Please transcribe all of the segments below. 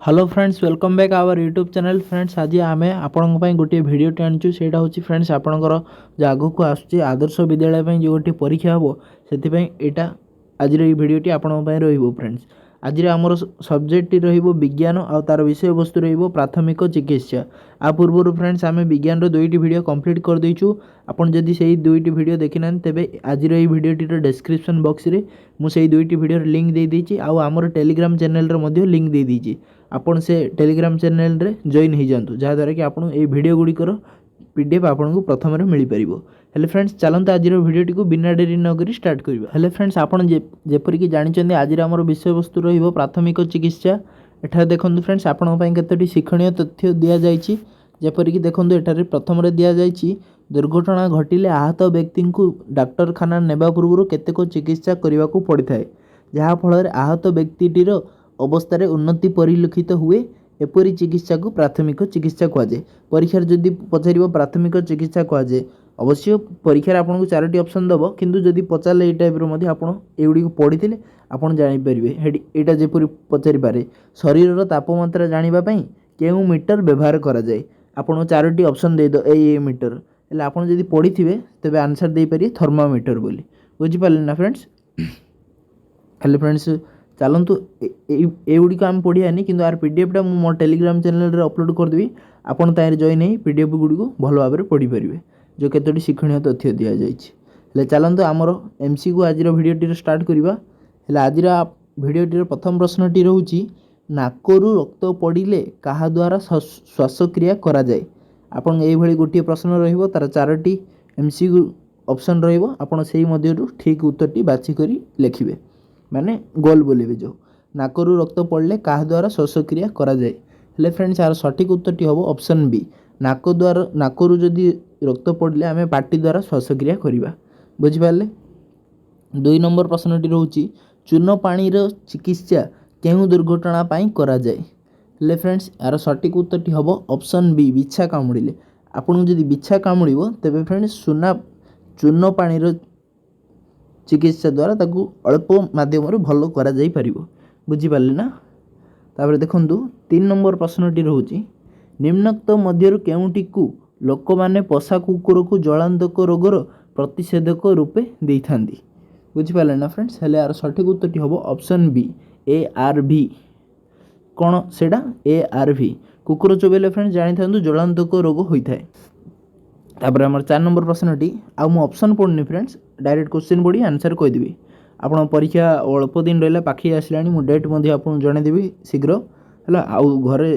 Hello friends welcome back our YouTube channel. Friends आज आम आपण गोटे भिडटे आनु से फ्रेंड्स आपणकर जो आगक को आसूँ आदर्श विद्यालय जो गोटे परीक्षा हम से आज भिडटी आपण फ्रेंड्स आज आमर सब्जेक्ट विज्ञान और तार विषय वस्तु प्राथमिक चिकित्सा। आ पूर्व फ्रेंड्स आम विज्ञान दुईटी भिड कंप्लीट कर देचु। आपन जदि से दुईटी भिड देखि ना तेबे आज भिडटीर डिस्क्रिप्शन बॉक्स रे मुझे दुईटी भिडर लिंक दे देछि आ आमर टेलीग्राम चैनल रे लिंक दे देछि। आपन से टेलीग्राम चैनल रे जॉइन हो जातु जहाँद्वारा कि आपन ये वीडियो गुड़िकर पीडीएफ आपन को प्रथम मिल पार। हेले फ्रेंड्स चलते आज भिडियोटी को बिना डेरी नक स्टार्ट करवा। हेले फ्रेंड्स आपन जेपरिक जानते आज आमर विषय वस्तु रही प्राथमिक चिकित्सा। एठार देखो फ्रेंड्स आपण केतोटी शिक्षणीय तथ्य दि जाइए। जेपरिक देखो एठार प्रथम दि जाइए दुर्घटना घटिले आहत व्यक्ति को डाक्तरखाना नेबा पूर्व केतेक चिकित्सा करने को पड़ता है जहाँफल आहत व्यक्तिटीर अवस्था उन्नति परिलक्षित हुए। एपरी चिकित्सा को प्राथमिक चिकित्सा कहुए। परीक्षार जदि पचार प्राथमिक चिकित्सा कहुए अवश्य परीक्षार आपको चारोटी ऑप्शन दब किंतु जदि पचारे ये टाइप एगुड़ी पढ़ी थे आपड़ जापर यहाँ जेपरी पचारि पारे शरीर तापमात्रा जानापी क्यों मीटर व्यवहार कराए आपको चारोटी ऑप्शन दे दो ए मीटर हेल्ले आप पढ़ी थे तेज आंसर दे पारे थर्मामीटर बोली बुझिपारे ना फ्रेंड्स। हेल्ले फ्रेंड्स चलतु एगुड़ी आम पढ़ानी कि आर पीडीएफटा मो टेलीग्राम चैनल रे अपलोड करदेवी आपन तार जॉइन हो पीडीएफ गुड़ी को भल भाव में पढ़ी पारे जो केतोटी शिक्षणीय तथ्य दि जाइए। चलतु आमर एमसी को आज भिडटी स्टार्ट करवा। आज भिडटीर प्रथम प्रश्नटी रोचे नाकरु रक्त पड़े क्या द्वारा श्वासक्रिया करा जाए। आपन ये गोटे प्रश्न तार चारोटी एमसी ऑप्शन रही से मध्य ठीक उत्तरटी बाछिक लिखिए माने गोल बोलेबे जो नाकरु रक्त पड़े क्या द्वारा श्वासक्रिया करा जाए। हेले फ्रेंड्स यार सठिक उत्तरटी हम ऑप्शन बी नाक द्वारा नाकरु जदि रक्त पड़े आम पार्टी द्वारा श्वासक्रिया करवा बुझिपारे। 2 नंबर प्रश्नटी रोचे चून पानी चिकित्सा केउ दुर्घटना करा जाए। हेले फ्रेंड्स यार सठिक उत्तरटी हम ऑप्शन बी बिछा कामुड़े आपन जदि बिछा कामुड़ तेरे फ्रेंड्स चून पानी चिकित्सा द्वारा ताकू अल्प माध्यम भल करा जाई परिबो बुझिपारे ना। तापर देखंतु 3 नंबर प्रश्नटी रोचे निम्नोक्त मध्यरु केउटी को लोक माने पोषा कुकुर को जलांतक रोगर प्रतिषेधक रूपे देई थांदी बुझिपारे ना फ्रेंड्स। हेले यार सठिक उत्तरटी हम ऑप्शन बी ARV कौन सेटा ARV कुकुर चोबेले फ्रेंड्स जानी थांतु जलांतक रोग होता है। तापर आम 4 नंबर प्रश्नटी आ मु ऑप्शन पढ़नी फ्रेंड्स डायरेक्ट क्वेश्चन पढ़ी आंसर कहीदेवी। आपन परीक्षा अल्प दिन रहा पाखी आसला डेट आपको जनईदेवी शीघ्र है आउ घरे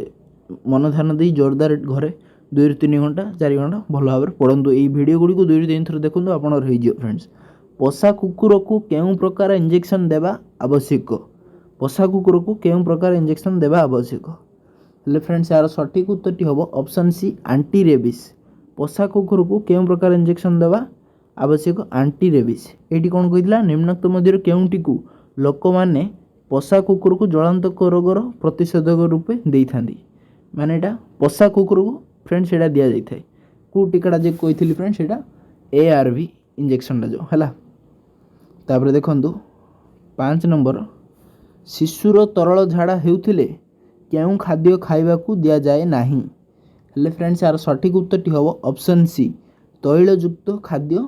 मन ध्यान दे जोरदार घरे 2-3 घंटा 4 घंटा भल भाव में पढ़ु। ये वीडियो गुड़ी को 2-3 थर देखो आप रही फ्रेंड्स। पोषा कुकुर को केउं प्रकार इंजेक्शन देवा आवश्यक पोषा कुकुर को केउं प्रकार इंजेक्शन देवा आवश्यक। हेले फ्रेंड्स यार सठिक उत्तरटी हम ऑप्शन सी एंटी रेबिस पोषा कुकुर को केउं प्रकार इंजेक्शन देवा आवश्यक एंटी रेबिस। ये कौन कही निम्नोक्त मध्य केउटी को लोक मैंने पोषा कुकुर को जलांतक रोगर प्रतिषेधक रूपे दे था माने एटा पोषा कुकुर को फ्रेंड्स एटा दि जाए को टीकाटा जो कही फ्रेंड्स एटा ARV इंजेक्शनटा जो है। तापर देखंतु 5 नंबर शिशुर तरल झाड़ा हेउथिले केउं खाद्य खाइबाकू दिया जाए नाही। हेले फ्रेंड्स यार सठिक उत्तरटी हम ऑप्शन सी तैलयुक्त खाद्य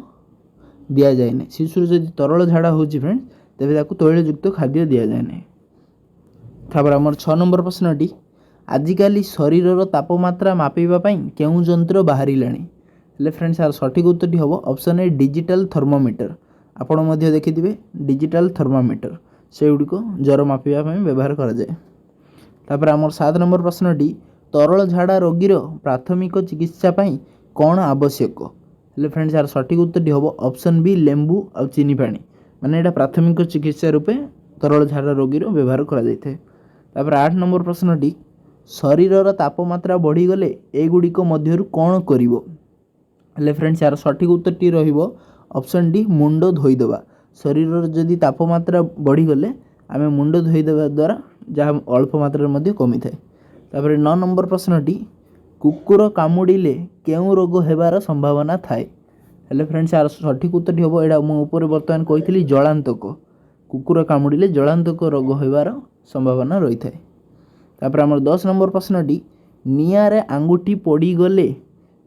दिया जाए ना। शिशुर जदि तरल झाड़ा हो फ्रेंड्स तेरे तैलयुक्त खाद्य दि जाए ना। तापर आमर 6 नंबर प्रश्नटी आजिकाली शरीर तापमात्रा मापिबापी केउं जंत्र बाहरिलाणी। हेले फ्रेंड्स यार सठिक उत्तरटी हम ऑप्शन ए डिजिटल थर्मोमीटर आपण मध्य देखिथिबे डिजिटल थर्मोमीटर से गुड़िक ज्वर मापिबा पई व्यवहार करा जाए। तापर आमर 7 नंबर प्रश्नटी तरल झाड़ा रोगीर प्राथमिक चिकित्सा पई कौन आवश्यक। हेले फ्रेंड्स यार सठिक उत्तरटी हम ऑप्शन बी लेंबू और चीनी पानी माने एटा प्राथमिक चिकित्सा रूपे तरल झाड़ा रोगीर व्यवहार करा जायथे। तापर 8 नंबर प्रश्नटी शरीर तापमात्रा बढ़ीगले एगुड़िक मध्यरु कौन करिवो। हेले फ्रेंड्स यार सठिक उत्तरटी रहिबो ऑप्शन डी मुंड धोईदेवा शरीर जदि तापमात्रा बढ़ीगले आम मुंड धोईदेवा द्वारा जहाँ अल्प मात्रा में कमी थाए। तापर 9 नंबर प्रश्नटी कुकुर कामुड़िले केउं रोग हेबार संभावना थाए। हेले फ्रेंड्स यार सठिक उत्तरटी हम एटा मो ऊपर बर्तमान कही जलांतक कुकुर कामुड़िले जलांतक रोग हेबार संभावना रही थाए। तापर आमर 10 नंबर प्रश्नटी निआरे आंगुठी पड़गले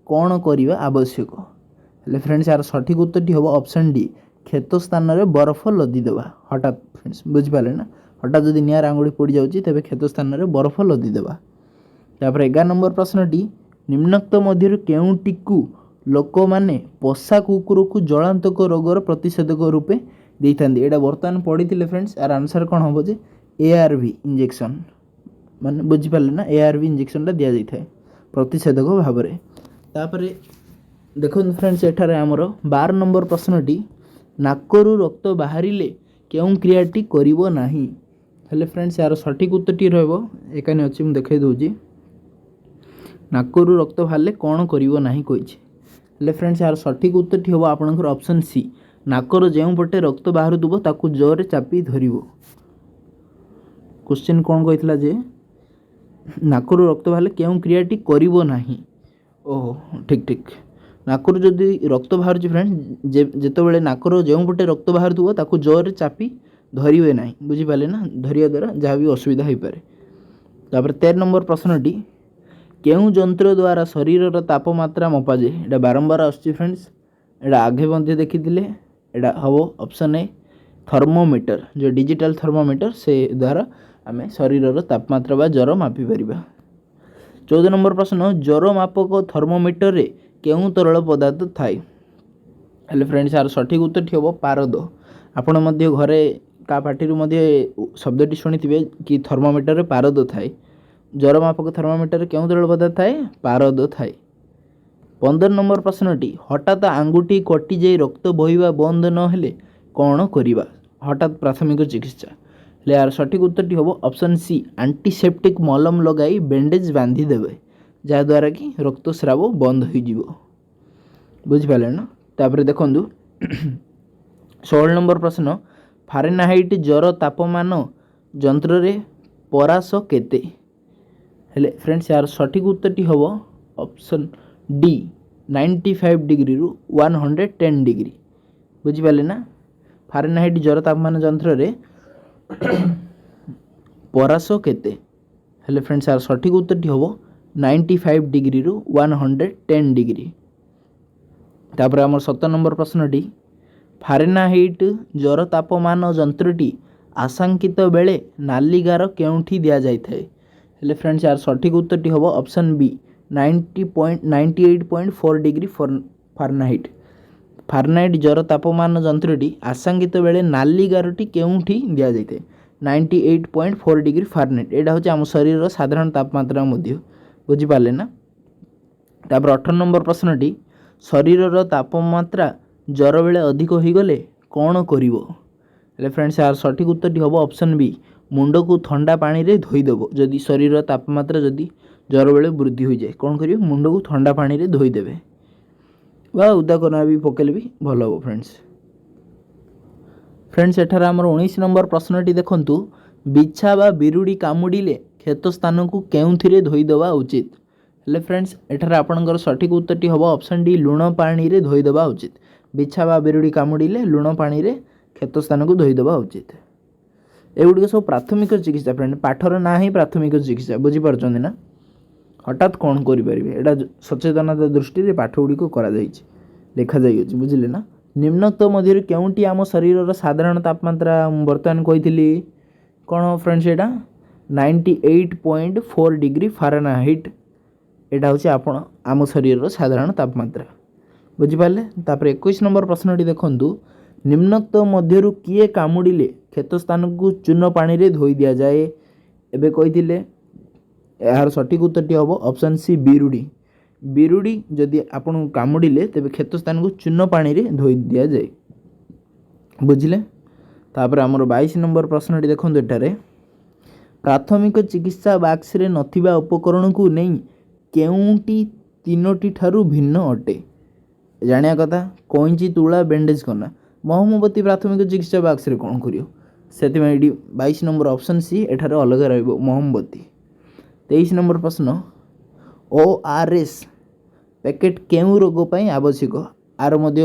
कौन करवा आवश्यक हेले फ्रेंड्स यार सठिक उत्तरटी हम ऑप्शन डी क्षत स्थान में बरफ लदिदेवा हठात फ्रेंड्स बुझिपारे ना हठात जदि निआर आंगुठी पड़ जाऊँगी तेज क्षत स्थान में बरफ लदिदेवा। तापर 11 नंबर प्रश्नटी निम्नोक्त मध्य केउटिकु लोक मैंने पोषा कुकुर को जलांतक रोगर प्रतिषेधक रूपे देता यहाँ बर्तमान पढ़ी फ्रेंड्स यार आंसर कौन हम जे ARV इंजेक्शन माने बुझिपारे ना ARV इंजेक्शन दि जाए प्रतिषेधक भाव में। तापर देखो फ्रेंड्स एठारे आमर 12 नंबर प्रश्नटी नाकरु रक्त बाहरिले केउं क्रियाटी करिवो नाही हेले फ्रेंड्स यार सठिक उत्तरटी रहबो एकानी अछि मु देखाई दोजी नाकरु रक्त बाहरिले कौन करिवो नाही कहिछि हेले फ्रेंड्स यार सठिक उत्तरटी हबो आपनकर ऑप्शन सी नाकर जेउ पटे रक्त बाहरुथबो ताकू जोरे चापी धरिवो। क्वेश्चन कौन कहितला जे नाकरु रक्त बाहरिले केउं क्रियाटी करिवो नाही ओहो ठीक ठीक नाकरु जदि रक्त बाहर फ्रेंड्स जेतेबेले नाकर जो पटे रक्त बाहर थो ताकू जोर चापी धरिवे ना बुझिपारे ना धरिया द्वारा जहाँ भी असुविधा हो पारे। तापर 13 नंबर प्रश्नटी केउं जंत्र द्वारा शरीर तापमात्रा मपा जाए यहाँ बारंबार आसुची फ्रेंड्स यहाँ आगे मध्य देखी यहाँ हम ऑप्शन ए थर्मोमीटर जो डिजिटल थर्मोमीटर से द्वारा आम शरीर तापमात्रा बा ज्वर मापी पारिबा। 14 नंबर प्रश्न ज्वर मापक थर्मोमीटर रे केउं तरल पदार्थ थाए हेले फ्रेंड्स यार सठिक उत्तरटी हम पारद आपण मध्य घरे का पार्टी शब्दटी शुणी कि थर्मोमीटर रे पारद थाए ज्वर मापक थर्मोमीटर केउं तरल पदार्थ थाए पारद थाए। 15 नंबर प्रश्नटी हठात आंगुठी कटि जाई रक्त बहिबा बंद न हेले कौन करिबा हठात प्राथमिक चिकित्सा हेले यार सठिक उत्तरटी हम ऑप्शन सी एंटीसेप्टिक मलम लगाई बैंडेज बांधी देवे जहाँद्वारा कि रक्तस्राव बंद हो बुझिपारे ना। तापर देखु 16 नंबर प्रश्न फारेनहाइट ज्वर तापमान जंत्र रे परास केते हेले फ्रेंड्स यार सठिक उत्तरटी हम ऑप्शन डी 95 डिग्री रु 110 डिग्री बुझिपारे ना फारेनहाइट ज्वर तापमान जंत्र रे परास केते हेले फ्रेंड्स यार सठिक उत्तरटी हम 95 डिग्री रु 110 डिग्री। तापर आमर 17 नंबर प्रश्नटी फारेनहाइट ज्वर तापमान जंत्रटी आशंकित बेले नाली गार केउंठी दिया जाय थाए हेले फ्रेंड्स यार सठिक उत्तरटी हम option B 98.4 degree Fahrenheit Fahrenheit ज्वर तापमान जंत्रटी आशंकित बेले नाली गारटी केउंठी दिया जाय थाए 98.4 डिग्री फारेनहाइट एटा होची आम शरीर साधारण तापमात्रा मध्य बुझिपारे ना। तापर 18 नंबर प्रश्नटी शरीर तापमात्रा ज्वर बेले अधिक हो गले कौन करिवो हेले फ्रेंड्स यार सठिक उत्तरटी हम ऑप्शन बी मुंड को ठंडा पानी रे धोईदेव जदि शरीर तापमात्रा जदि ज्वर बेले वृद्धि हो जाए कौन करिवे मुंड को ठंडा पानी रे धोईदेवे बा उदा करना भी पकेले भी भल हो फ्रेंड्स। फ्रेंड्स एठार आमर 19 नंबर प्रश्नटी देखंतु बिछा बा बिरुड़ी कामुड़िले क्षत स्थान को केउंथिरे धोईदेवा उचित हेले फ्रेंड्स एठार आपणकर सठिक उत्तरटी हम ऑप्शन डी लुण पानी रे धोईदेवा उचित बिछा बा बिरुड़ी कामुड़िले लुण पानी रे क्षत स्थान को धोईदेवा उचित। एगुड़िक सब प्राथमिक चिकित्सा फ्रेंड पाठर ना ही प्राथमिक चिकित्सा बुझीपार्चंदी ना हठात कौन करें एटा सचेतनता दृष्टि पाठगुड़िक लिखा जाइए बुझिले ना। निम्नोक्त मध्य केउंटी आम शरीर साधारण तापमात्रा बर्तमान कही कौन फ्रेंड्स एटा 98.4 डिग्री फारेनहाइट एटा हूँ आपण आम शरीर साधारण तापमात्रा बुझिपारे। तापर 21 नंबर प्रश्नटी देखंतु निम्नोक्त मध्य किए कामुड़िले क्षत स्थान को चून पानी रे धोई दिया जाए एबे कही यार सठिक उत्तरटी हम ऑप्शन सी बिरुड़ी बिरुड़ी जदि आपन कामुड़िले तेबे क्षत स्थान को चून पानी रे धोई दिया जाए बुझिले। तापर आमर 22 नंबर प्रश्नटी देखंतु एटारे प्राथमिक चिकित्सा बाक्स रे नथिबा उपकरण को नहीं केउंटी तीनोटी ठारू भिन्न अटे जानिया कथा कैंची तुला बैंडेज करना मोहम्मबती प्राथमिक चिकित्सा बाक्स रे कौन करियो से 22 नंबर ऑप्शन सी एठारे अलग रहइबो मोहम्मबती। 23 नंबर प्रश्न ORS पैकेट केउं रोग पई आवश्यक आर मध्य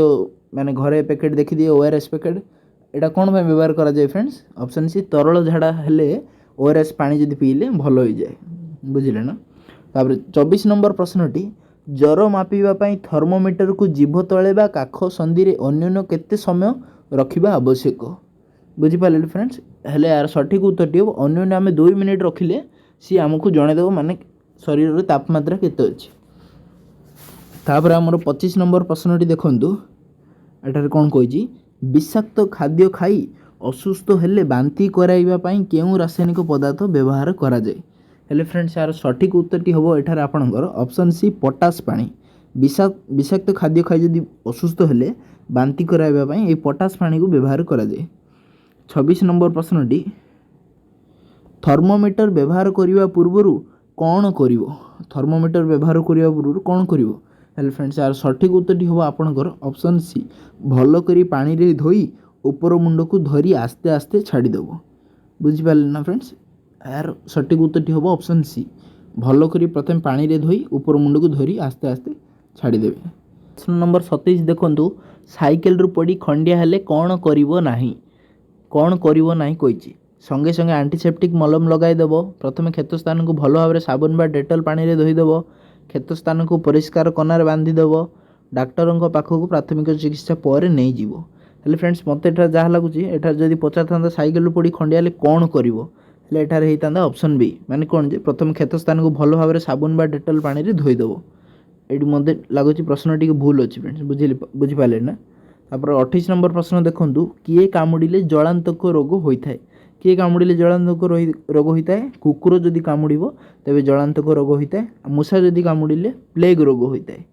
माने घरे पैकेट देखि दिए ORS पैकेट एटा कोन पे व्यवहार करा जाय फ्रेंड्स ऑप्शन सी तरल झाड़ा हेले ORS पानी जदि पीले भल हो जाए बुझिले ना। तापर 24 नंबर प्रश्नटी ज्वर मापिबा थर्मोमीटर को जीभ तले बा काख संधि रे अन्योन्य केते समय रखिबा आवश्यक बुझिपारे फ्रेंड्स। हेले यार सठिक उत्तरटी हो अन्योन्य आम 2 मिनिट रखिले सी आमको जनईदेव माने शरीर तापमात्रा केते अच्छी। तापर आमर 25 नंबर प्रश्नटी देखंतु एटार कौन कही विषाक्त खाद्य खाई असुस्थ हेले बांती कराइबा पई केउ रासायनिक पदार्थ व्यवहार करा जाए। हेले फ्रेंड्स यार सठिक उत्तरटी होबो एठार आपणकर ऑप्शन सी पोटास पानी। विषाक्त खाद्य खाई जदि असुस्थ हेले बांती कराइबा पई ए पोटास पानी को व्यवहार करा जाए। 26 नंबर प्रश्नटी थर्मोमीटर व्यवहार करिवा पूर्वरु कौन करिवो। थर्मोमीटर व्यवहार करिवा पूर्वरु कौन करिवो। हेले फ्रेंड्स यार सठिक उत्तरटी होबो आपणकर ऑप्शन सी भल करी पानी रे धोई ऊपर मुंड को धरी आस्ते आस्ते छाड़ी देबो बुझिपारले ना फ्रेंड्स। यार सठिक उत्तरटी होबो ऑप्शन सी भल करी प्रथम पानी रे धोई ऊपर मुंड को धरी आस्ते आस्ते छाड़ी देबे। प्रश्न नंबर 27 देखंतु साइकेल रु पड़ी खंडिया हेले कौन करिवो नाही। कौन करिवो नाही कहिछि संगे संगे एंटीसेप्टिक मलम लगाई देबो। प्रथम क्षेत्र स्थान को भल भाव साबुन बा डेटल पानी रे धोई देबो। क्षेत्र स्थान को परिष्कार कनार बांधी देबो। डाक्टर पाखक प्राथमिक चिकित्सा पर नहीं जीवो। हेले फ्रेंड्स मत एटा जहाँ लगुच एटार जदि पचार साइकेल पड़ी खंडिया हेले कौन करिवो हेले एटार होता ऑप्शन बी माने कौन जे प्रथम क्षेत्र स्थान को भल भाव साबुन बा डेटल पानी रे धोई देबो। एटी मते लगुच प्रश्न टी भूल अच्छी फ्रेंड्स बुझिपारे ना। तापर 28 नंबर प्रश्न देखंतु किए कामुड़िले जलांतक रोग होइथाय। किए कामुड़िले जलांतक रोग होइथाय कुकुर जदि कामुड़िबो तेबे जलांतक रोग होइथाय। मूषा जदि कामुड़िले प्लेग रोग होइथाय।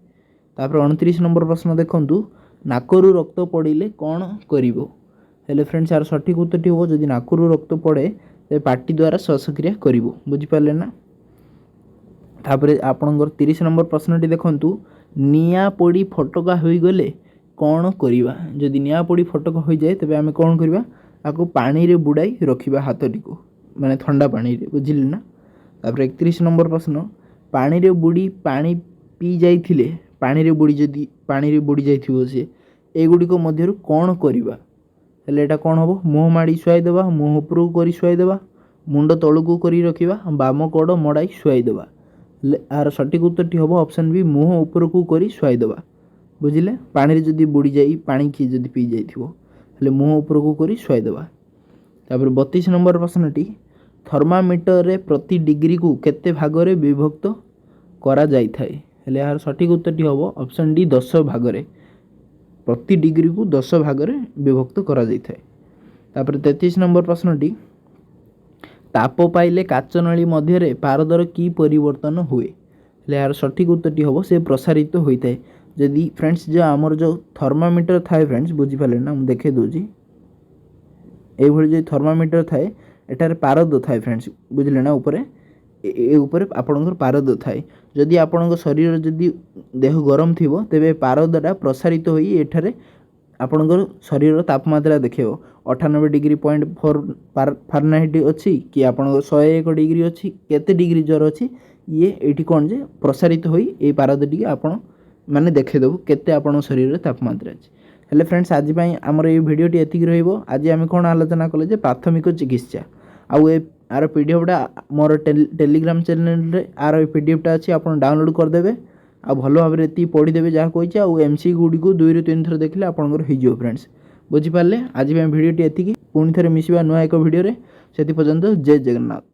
तापर 29 नंबर प्रश्न देखंतु नाकरु रक्त पड़िले कौन करिवो। हेले फ्रेंड्स यार सठिक उत्तरटी हो जदि नाकरु रक्त पड़े तेबे पार्टी द्वारा श्वासक्रिया करिवो बुझिपारले ना। तापर आपणकर 30 नंबर प्रश्नटी देखंतु निया पड़ी फटका होई गले कौन करिवा। जदि निया पड़ी फटका हो जाए तेबे आमे कौन करिवा आको पानी रे बुड़ाई रखिबा हाथटी को माने ठंडा पानी रे बुझिले ना। तापर 31 नंबर प्रश्न पानी रे बुड़ी पानी पी जाइथिले पानी रे बुड़ी जदि पानी रे बुड़ी जाइथिबो से एगुड़िक मध्यरु कौन करिवा। हेले एटा कौन हबो मुंह माड़ी शुआई देबा मुंह उपरु करी शुआई देबा मुंड तळुकु करी रखिबा बाम कड़ मड़ाई शुआई देबा। आर सठिक उत्तरटी हबो ऑप्शन बी मुंह उपरकू करी शुआई देबा बुझिले। पानी रे जदि बुड़ी जाई पानी की जदि पी जाइथिबो हेले मुंह उपरकू करी शुआई देबा। तापर 32 नंबर प्रश्नटी थर्मामीटर रे प्रति डिग्री को केते भाग रे विभक्त करा जाई थाए। हेले यार सठिक उत्तरटी हबो ऑप्शन डी 10 भाग रे प्रति डिग्री को 10 भाग रे विभक्त करा जाई थाए। तापर 33 नंबर प्रश्नटी ताप पाइले काच नली मध्य रे पारदर की परिवर्तन हुए। हेले यार सठिक उत्तरटी हबो से प्रसारित होइता है। जदि फ्रेंड्स जो आमर जो थर्मामीटर थाए फ्रेंड्स बुझिपारे ना मु देखे दूची ए भली जो थर्मामीटर थाए एटार पारद थाए फ्रेंड्स बुझिले ना ऊपर ए ऊपर आपनकर पारद थाए। जदि आपनकर शरीर जदि देह गरम थिबो तेबे पारदटा प्रसारित होई एठारे आपनकर शरीर तापमात्रा देखियो 98 डिग्री 0.4 फारेनहाइट अच्छी कि आपनकर 101 डिग्री अच्छी केते डिग्री ज्वर अच्छी ये एठी कोन जे प्रसारित होई ए पारदटी आपण माने देखे देबो केते आपण शरीर तापमात्रा अछि। हेले फ्रेंड्स आज पई हमर ए भिडियोटी एतिक रहइबो। आज आमे कोन आलोचना कले जे प्राथमिक चिकित्सा आउ ए आर पीडीएफटा मोर टेलीग्राम चैनल रे आर पीडीएफटा अछि आपण डाउनलोड कर देबे आ भलो भाबरे एति पढ़ी देबे जा कहिछि आ एमसी गुडी को 2 ରୁ 3 थर देखले आपनकर होई जिवो फ्रेंड्स बुझि पारले। आज पई भिडियोटी एतिक पुणी थरे मिसिबा नुआ एक भिडियो रे सेति पर्यंत जय जगन्नाथ।